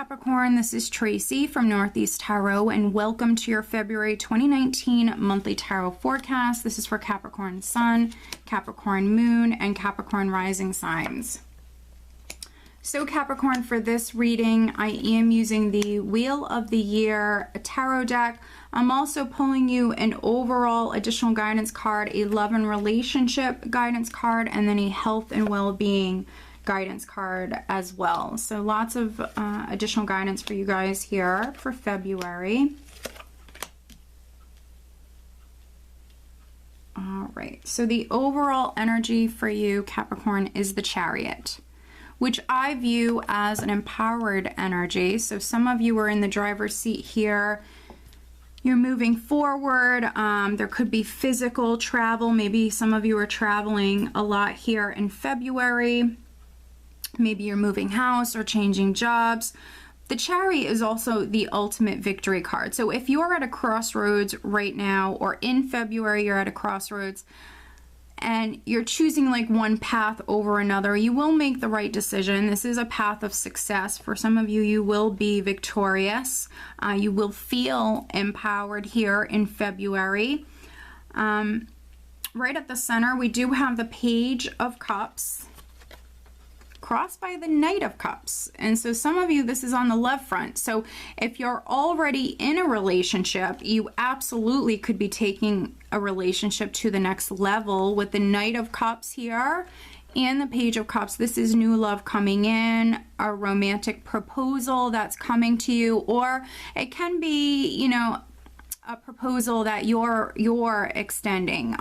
Capricorn, this is Tracy from Northeast Tarot, and welcome to your February 2019 monthly tarot forecast. This is for Capricorn Sun, Capricorn Moon, and Capricorn Rising signs. So Capricorn, for this reading, I am using the Wheel of the Year tarot deck. I'm also pulling you an overall additional guidance card, a love and relationship guidance card, and then a health and well-being guidance card as well. So lots of additional guidance for you guys here for February. All right, so the overall energy for you, Capricorn, is the Chariot, which I view as an empowered energy. So some of you are in the driver's seat here. You're moving forward. There could be physical travel. Maybe some of you are traveling a lot here in February. Maybe you're moving house or changing jobs. The Chariot is also the ultimate victory card. So if you're at a crossroads right now, or in February you're at a crossroads and you're choosing like one path over another, you will make the right decision. This is a path of success. For some of you, you will be victorious. You will feel empowered here in February. Right at the center, we do have the Page of Cups, crossed by the Knight of Cups. And so some of you, this is on the love front. So if you're already in a relationship, you absolutely could be taking a relationship to the next level with the Knight of Cups here and the Page of Cups. This is new love coming in, a romantic proposal that's coming to you, or it can be, you know, a proposal that you're extending.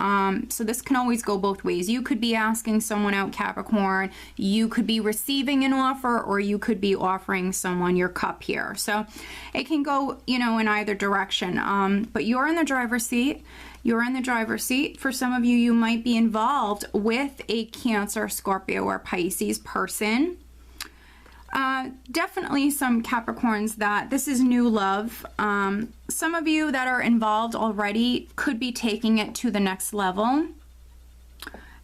So this can always go both ways. You could be asking someone out, Capricorn. You could be receiving an offer, or you could be offering someone your cup here. So it can go, you know, in either direction. But you're in the driver's seat. You're in the driver's seat. For some of you, you might be involved with a Cancer, Scorpio, or Pisces person. Definitely some Capricorns that this is new love. Some of you that are involved already could be taking it to the next level.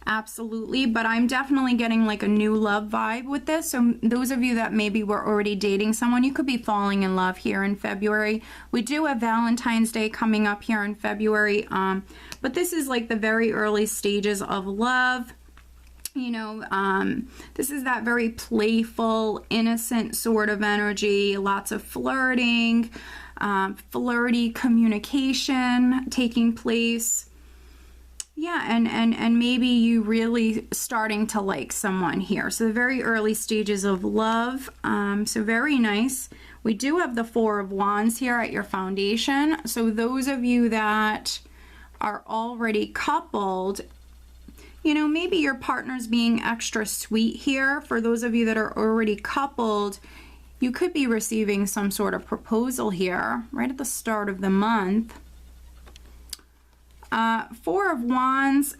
Absolutely, but I'm definitely getting like a new love vibe with this. So those of you that maybe were already dating someone, you could be falling in love here in February. We do have Valentine's Day coming up here in February, but this is like the very early stages of love. You know, this is that very playful, innocent sort of energy, lots of flirting, flirty communication taking place. Yeah, and maybe you really starting to like someone here. So the very early stages of love. So very nice. We do have the Four of Wands here at your foundation. So those of you that are already coupled, you know, maybe your partner's being extra sweet here. For those of you that are already coupled, you could be receiving some sort of proposal here right at the start of the month. Four of Wands,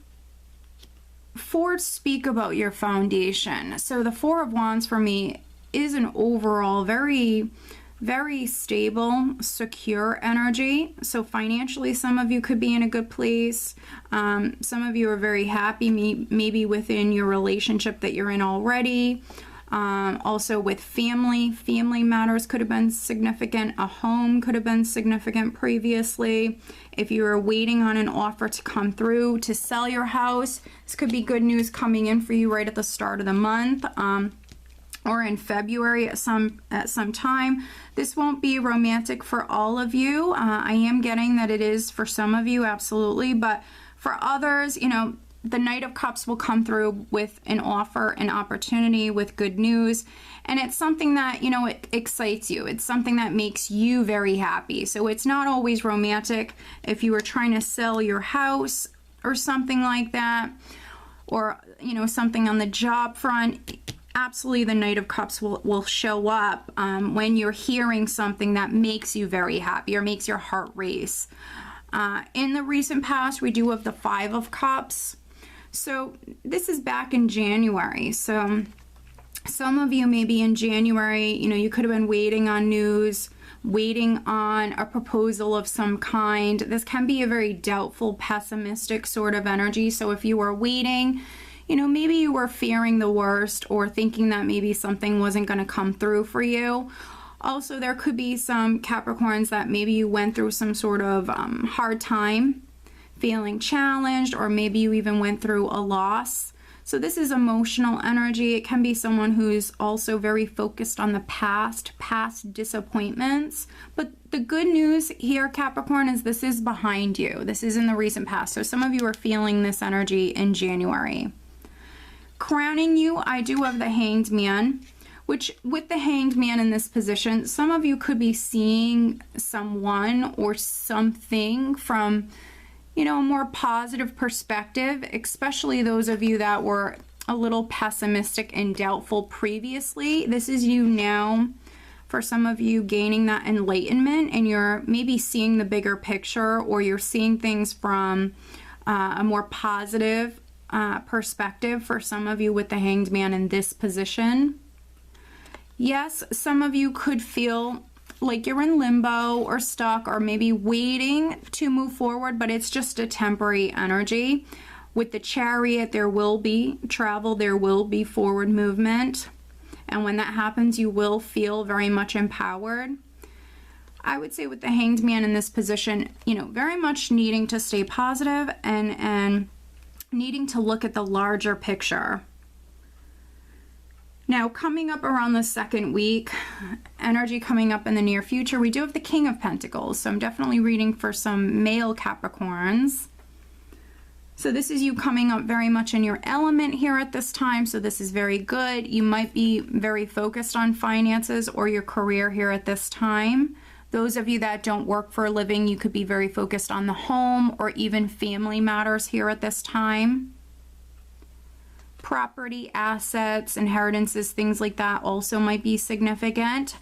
speak about your foundation. So the Four of Wands for me is an overall very stable, secure energy. So financially, some of you could be in a good place. Some of you are very happy, maybe within your relationship that you're in already. Also with family matters could have been significant. A home could have been significant previously. If you were waiting on an offer to come through to sell your house, this could be good news coming in for you right at the start of the month. Or in February at some time. This won't be romantic for all of you. I am getting that it is for some of you, absolutely, but for others, you know, the Knight of Cups will come through with an offer, an opportunity, with good news, and it's something that, you know, it excites you. It's something that makes you very happy. So it's not always romantic. If you were trying to sell your house or something like that, or, you know, something on the job front, absolutely the Knight of Cups will show up when you're hearing something that makes you very happy or makes your heart race. In the recent past, we do have the Five of Cups. So this is back in January. So some of you maybe in January, you know, you could have been waiting on news, waiting on a proposal of some kind. This can be a very doubtful, pessimistic sort of energy. So if you were waiting, you know, maybe you were fearing the worst or thinking that maybe something wasn't going to come through for you. Also, there could be some Capricorns that maybe you went through some sort of hard time, feeling challenged, or maybe you even went through a loss. So this is emotional energy. It can be someone who's also very focused on the past disappointments. But the good news here, Capricorn, is this is behind you. This is in the recent past. So some of you are feeling this energy in January. Crowning you, I do have the Hanged Man, which with the Hanged Man in this position, some of you could be seeing someone or something from, you know, a more positive perspective, especially those of you that were a little pessimistic and doubtful previously. This is you now, for some of you, gaining that enlightenment, and you're maybe seeing the bigger picture, or you're seeing things from a more positive perspective for some of you with the Hanged Man in this position. Yes, some of you could feel like you're in limbo or stuck or maybe waiting to move forward, but it's just a temporary energy. With the Chariot, there will be travel, there will be forward movement. And when that happens, you will feel very much empowered. I would say with the Hanged Man in this position, you know, very much needing to stay positive and needing to look at the larger picture. Now, coming up around the second week, energy coming up in the near future, we do have the King of Pentacles. So I'm definitely reading for some male Capricorns. So this is you coming up very much in your element here at this time. So this is very good. You might be very focused on finances or your career here at this time. Those of you that don't work for a living, you could be very focused on the home or even family matters here at this time. Property, assets, inheritances, things like that also might be significant.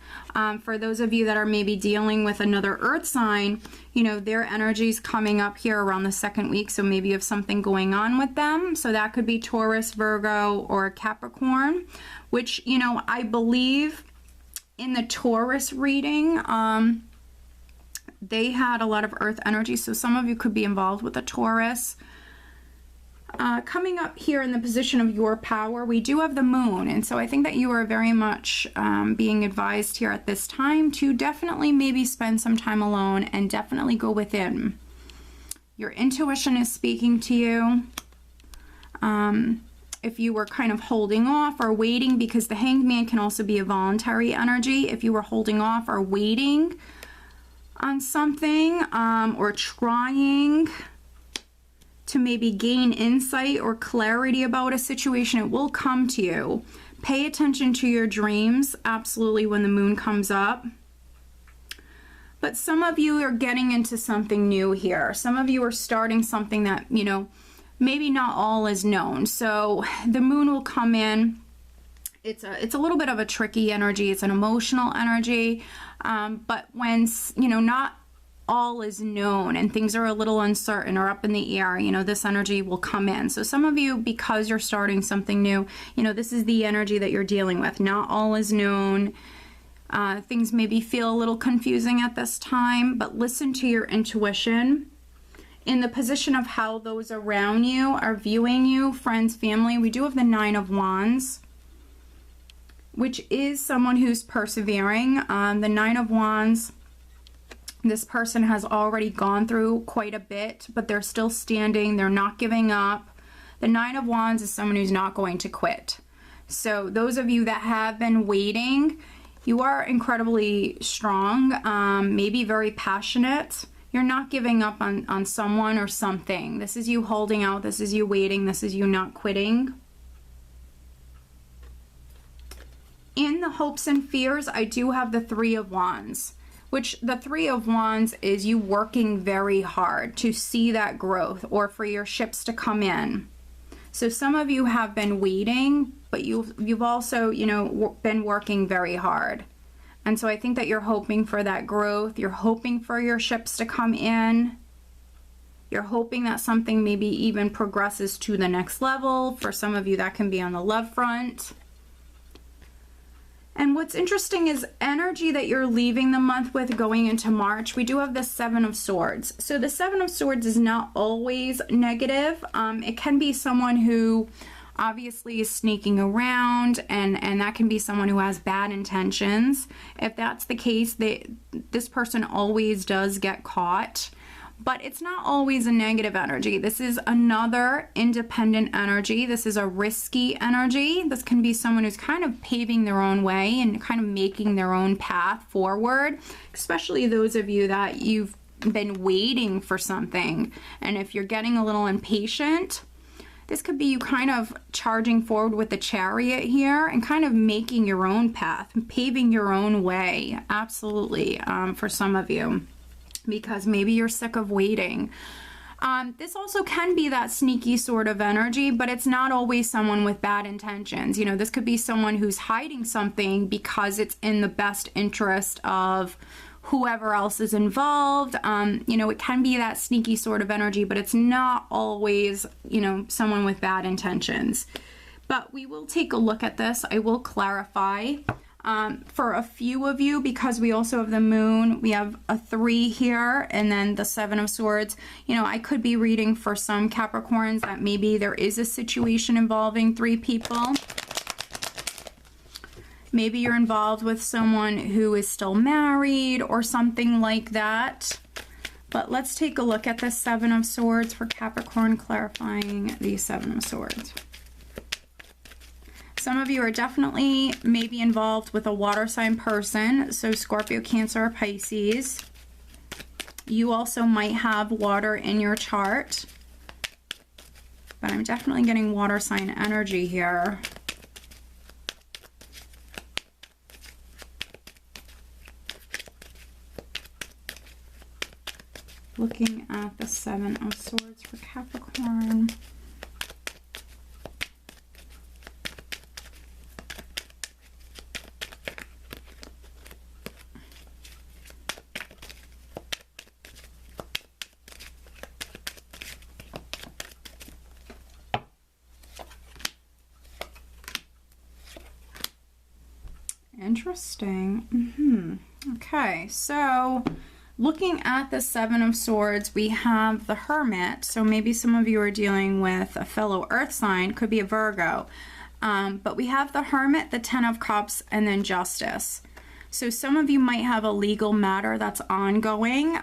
For those of you that are maybe dealing with another earth sign, you know, their energy's coming up here around the second week, so maybe you have something going on with them. So that could be Taurus, Virgo, or Capricorn, which, you know, I believe in the Taurus reading, they had a lot of earth energy, so some of you could be involved with a Taurus. Coming up here in the position of your power, we do have the Moon, and so I think that you are very much being advised here at this time to definitely maybe spend some time alone and definitely go within. Your intuition is speaking to you. If you were kind of holding off or waiting, because the Hanged Man can also be a voluntary energy. If you were holding off or waiting on something, or trying to maybe gain insight or clarity about a situation, it will come to you. Pay attention to your dreams, absolutely, when the Moon comes up. But some of you are getting into something new here. Some of you are starting something that, you know, maybe not all is known. So the Moon will come in. It's a little bit of a tricky energy. It's an emotional energy. But when, you know, not all is known and things are a little uncertain or up in the air, you know, this energy will come in. So some of you, because you're starting something new, you know, this is the energy that you're dealing with. Not all is known. Things maybe feel a little confusing at this time, but listen to your intuition. In the position of how those around you are viewing you, friends, family, we do have the Nine of Wands, which is someone who's persevering. The Nine of Wands, this person has already gone through quite a bit, but they're still standing. They're not giving up. The Nine of Wands is someone who's not going to quit. So those of you that have been waiting, you are incredibly strong, maybe very passionate. You're not giving up on someone or something. This is you holding out. This is you waiting. This is you not quitting. In the hopes and fears, I do have the Three of Wands, which the Three of Wands is you working very hard to see that growth or for your ships to come in. So some of you have been waiting, but you've also, you know, been working very hard. And so I think that you're hoping for that growth. You're hoping for your ships to come in. You're hoping that something maybe even progresses to the next level. For some of you, that can be on the love front. And what's interesting is energy that you're leaving the month with going into March. We do have the Seven of Swords. So the Seven of Swords is not always negative. It can be someone who obviously is sneaking around, and that can be someone who has bad intentions. If that's the case, this person always does get caught. But it's not always a negative energy. This is another independent energy. This is a risky energy. This can be someone who's kind of paving their own way and kind of making their own path forward, especially those of you that you've been waiting for something. And if you're getting a little impatient, this could be you kind of charging forward with the Chariot here and kind of making your own path, paving your own way. Absolutely, for some of you, because maybe you're sick of waiting. This also can be that sneaky sort of energy, but it's not always someone with bad intentions. You know, this could be someone who's hiding something because it's in the best interest of whoever else is involved. You know, it can be that sneaky sort of energy, but it's not always, you know, someone with bad intentions. But we will take a look at this. I will clarify. For a few of you, because we also have the moon, we have a 3 here, and then the 7 of Swords. You know, I could be reading for some Capricorns that maybe there is a situation involving 3 people. Maybe you're involved with someone who is still married or something like that. But let's take a look at the 7 of Swords for Capricorn, clarifying the 7 of Swords. Some of you are definitely maybe involved with a water sign person, so Scorpio, Cancer, or Pisces. You also might have water in your chart, but I'm definitely getting water sign energy here. Looking at the 7 of Swords for Capricorn. Interesting. Okay, so looking at the 7 of Swords, we have the Hermit. So maybe some of you are dealing with a fellow earth sign, could be a Virgo. But we have the Hermit, the 10 of Cups, and then Justice. So some of you might have a legal matter that's ongoing.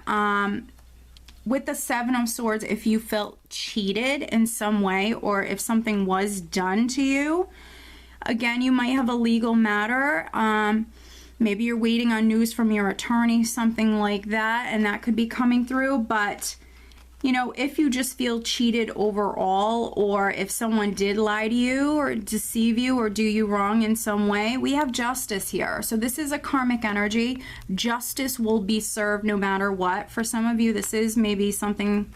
With the 7 of Swords, if you felt cheated in some way, or if something was done to you, again, you might have a legal matter. Maybe you're waiting on news from your attorney, something like that, and that could be coming through. But, you know, if you just feel cheated overall, or if someone did lie to you or deceive you or do you wrong in some way, we have Justice here. So this is a karmic energy. Justice will be served no matter what. For some of you, this is maybe something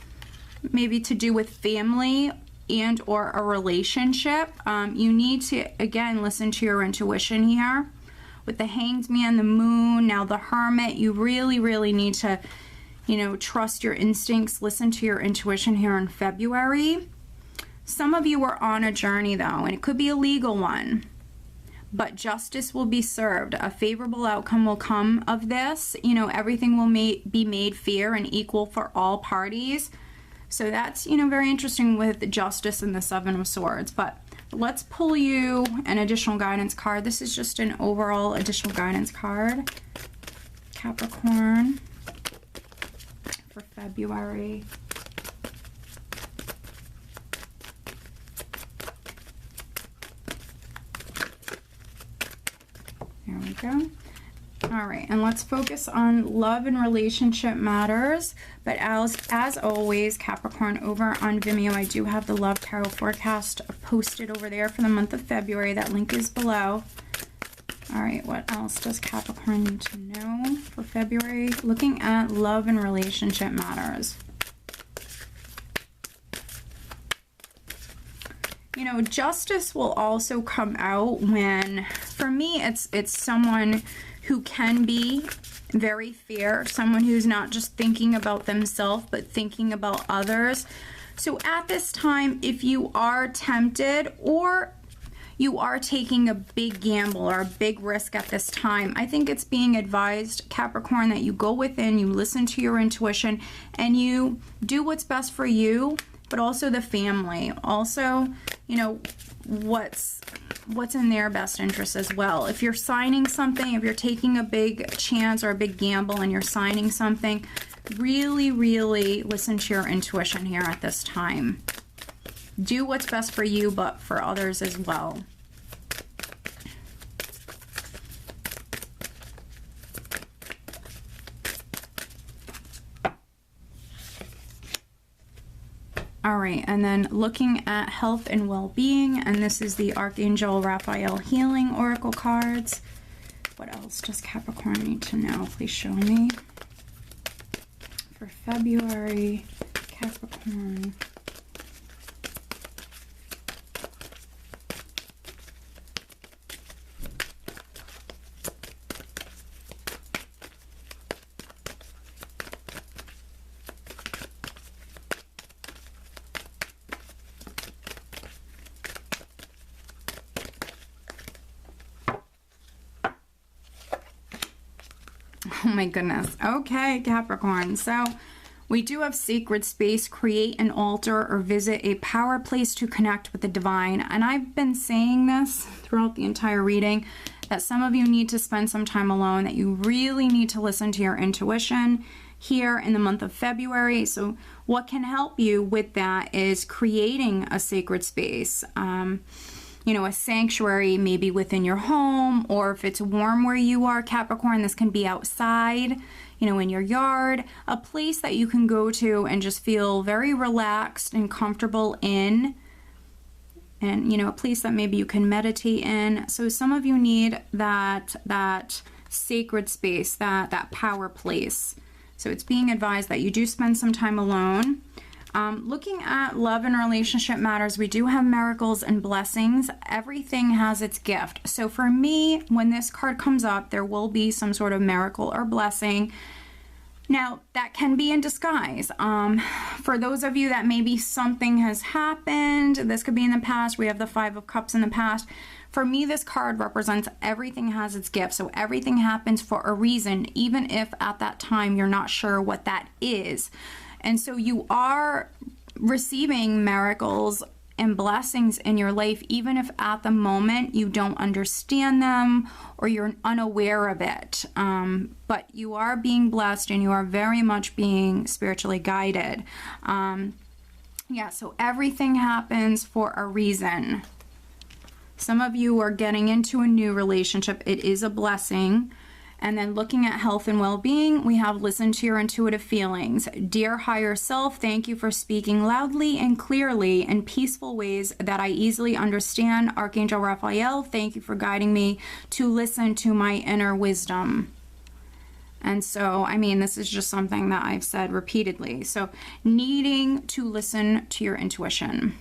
maybe to do with family and or a relationship. You need to, again, listen to your intuition here. With the Hanged Man, the Moon, now the Hermit, you really, really need to, you know, trust your instincts, listen to your intuition here in February. Some of you are on a journey, though, and it could be a legal one. But justice will be served. A favorable outcome will come of this. You know, everything will be made fair and equal for all parties. So that's, you know, very interesting with Justice and the 7 of Swords. But let's pull you an additional guidance card. This is just an overall additional guidance card. Capricorn for February. There we go. All right, and let's focus on love and relationship matters. But as always, Capricorn, over on Vimeo, I do have the Love Tarot forecast posted over there for the month of February. That link is below. All right, what else does Capricorn need to know for February? Looking at love and relationship matters. You know, justice will also come out when, for me, it's someone who can be very fair, someone who's not just thinking about themselves, but thinking about others. So at this time, if you are tempted or you are taking a big gamble or a big risk at this time, I think it's being advised, Capricorn, that you go within, you listen to your intuition, and you do what's best for you, but also the family. Also, you know, what's in their best interest as well. If you're signing something, if you're taking a big chance or a big gamble and you're signing something, really, really listen to your intuition here at this time. Do what's best for you, but for others as well. All right, and then looking at health and well-being, and this is the Archangel Raphael Healing Oracle cards. What else does Capricorn need to know? Please show me. For February, Capricorn. Oh my goodness. Okay, Capricorn. So we do have sacred space, create an altar, or visit a power place to connect with the divine. And I've been saying this throughout the entire reading, that some of you need to spend some time alone, that you really need to listen to your intuition here in the month of February. So what can help you with that is creating a sacred space. You know, a sanctuary maybe within your home, or if it's warm where you are, Capricorn, this can be outside, you know, in your yard, a place that you can go to and just feel very relaxed and comfortable in, and, you know, a place that maybe you can meditate in. So some of you need that sacred space, that power place. So it's being advised that you do spend some time alone. Looking at love and relationship matters, we do have miracles and blessings. Everything has its gift. So for me, when this card comes up, there will be some sort of miracle or blessing. Now, that can be in disguise. For those of you that maybe something has happened, this could be in the past. We have the Five of Cups in the past. For me, this card represents everything has its gift. So everything happens for a reason, even if at that time you're not sure what that is. And so you are receiving miracles and blessings in your life, even if at the moment you don't understand them or you're unaware of it. But you are being blessed and you are very much being spiritually guided. Yeah, so everything happens for a reason. Some of you are getting into a new relationship. It is a blessing. And then looking at health and well-being, we have listen to your intuitive feelings. Dear higher self, thank you for speaking loudly and clearly in peaceful ways that I easily understand. Archangel Raphael, thank you for guiding me to listen to my inner wisdom. And so, I mean, this is just something that I've said repeatedly. So needing to listen to your intuition.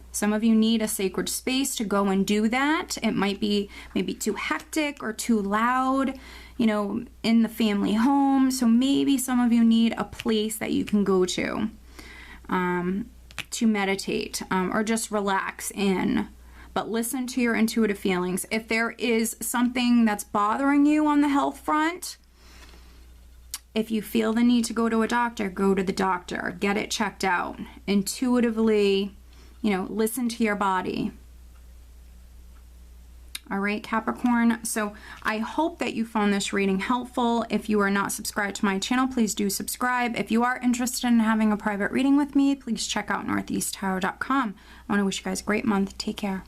Some of you need a sacred space to go and do that. It might be maybe too hectic or too loud, you know, in the family home. So maybe some of you need a place that you can go to meditate or just relax in. But listen to your intuitive feelings. If there is something that's bothering you on the health front, if you feel the need to go to a doctor, go to the doctor. Get it checked out. Intuitively, you know, listen to your body. All right, Capricorn. So I hope that you found this reading helpful. If you are not subscribed to my channel, please do subscribe. If you are interested in having a private reading with me, please check out northeasttarot.com. I want to wish you guys a great month. Take care.